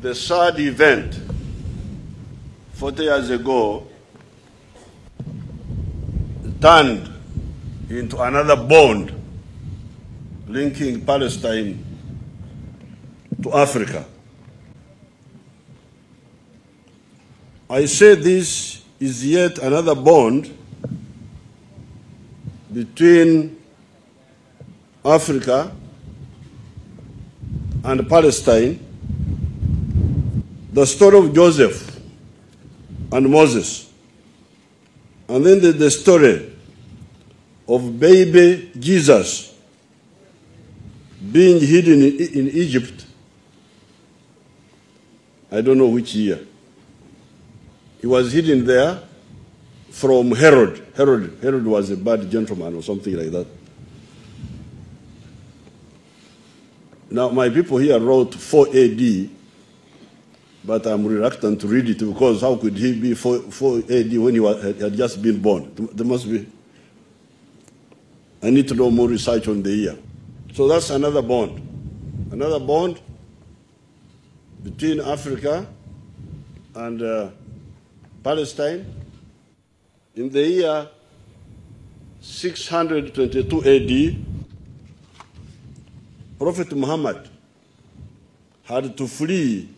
the sad event 40 years ago turned into another bond linking Palestine to Africa. I say this is yet another bond between Africa and Palestine. The story of Joseph and Moses, and then the story of baby Jesus being hidden in Egypt. I don't know which year. He was hidden there from Herod. Herod was a bad gentleman or something like that. Now, my people here wrote 4 AD, but I'm reluctant to read it because how could he be 4 AD when he had just been born? There must be. I need to know more research on the year. So that's another bond. Another bond between Africa and Palestine. In the year 622 AD, Prophet Muhammad had to flee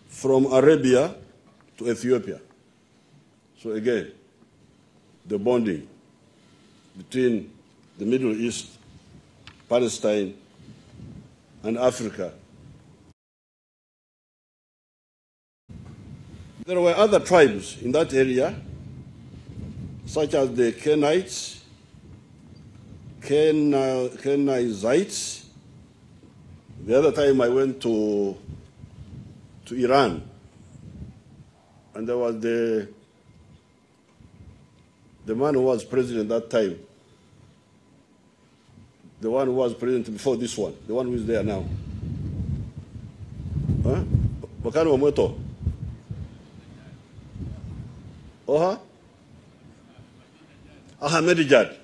from Arabia to Ethiopia. So again, the bonding between the Middle East, Palestine, and Africa. There were other tribes in that area, such as the Kenites, Kenizzites. The other time I went to Iran, and there was the man who was president at that time, the one who was president before this one, the one who is there now. Huh? Bakano Moto. Oha? Ahmadinejad.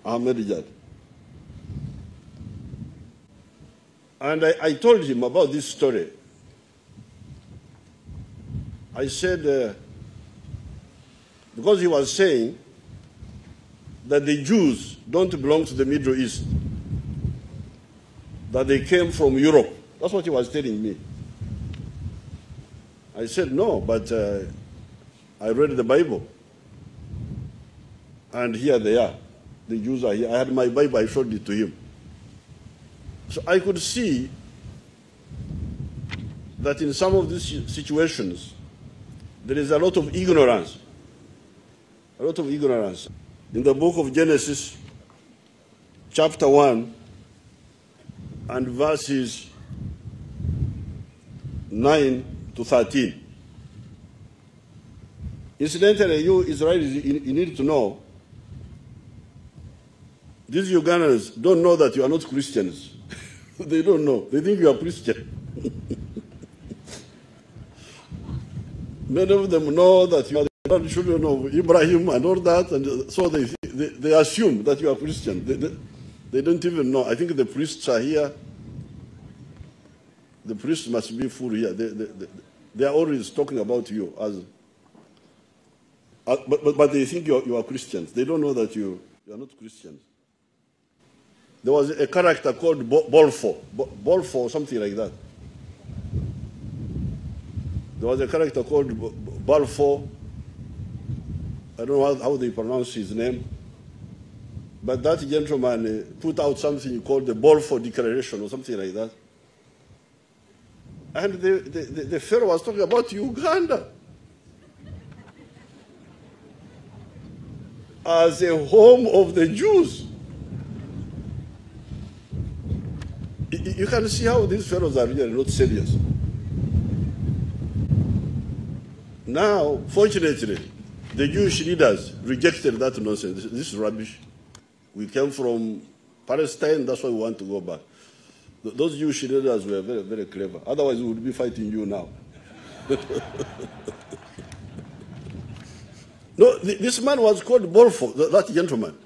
Ahmadinejad. And I told him about this story. I said, because he was saying that the Jews don't belong to the Middle East, that they came from Europe. That's what he was telling me. I said, no, but I read the Bible. And here they are. The Jews are here. I had my Bible, I showed it to him. So I could see that in some of these situations, there is a lot of ignorance. A lot of ignorance. In the book of Genesis, chapter 1, and verses 9 to 13. Incidentally, you Israelis, you need to know, these Ugandans don't know that you are not Christians. They don't know. They think you are Christian. Many of them know that you are the children of Ibrahim and all that, and so they assume that you are Christian. They don't even know. I think the priests are here. The priests must be full here. They are always talking about you as, but they think you are Christians. They don't know that you are not Christians. There was a character called Bolfo, something like that. There was a character called Balfour. I don't know how they pronounce his name. But that gentleman put out something called the Balfour Declaration or something like that. And the Pharaoh was talking about Uganda as a home of the Jews. You can see how these pharaohs are really not serious. Now, fortunately, the Jewish leaders rejected that nonsense. This is rubbish. We came from Palestine, that's why we want to go back. Those Jewish leaders were very, very clever. Otherwise, we would be fighting you now. No, this man was called Balfour, that gentleman.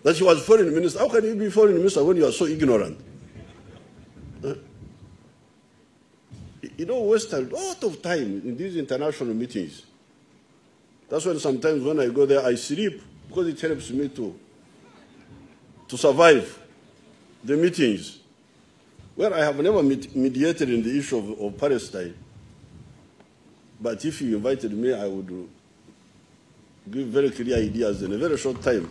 That he was foreign minister. How can you be foreign minister when you are so ignorant? waste a lot of time in these international meetings. That's why sometimes when I go there, I sleep, because it helps me to survive the meetings. Well, I have never mediated in the issue of Palestine. But if you invited me, I would give very clear ideas in a very short time.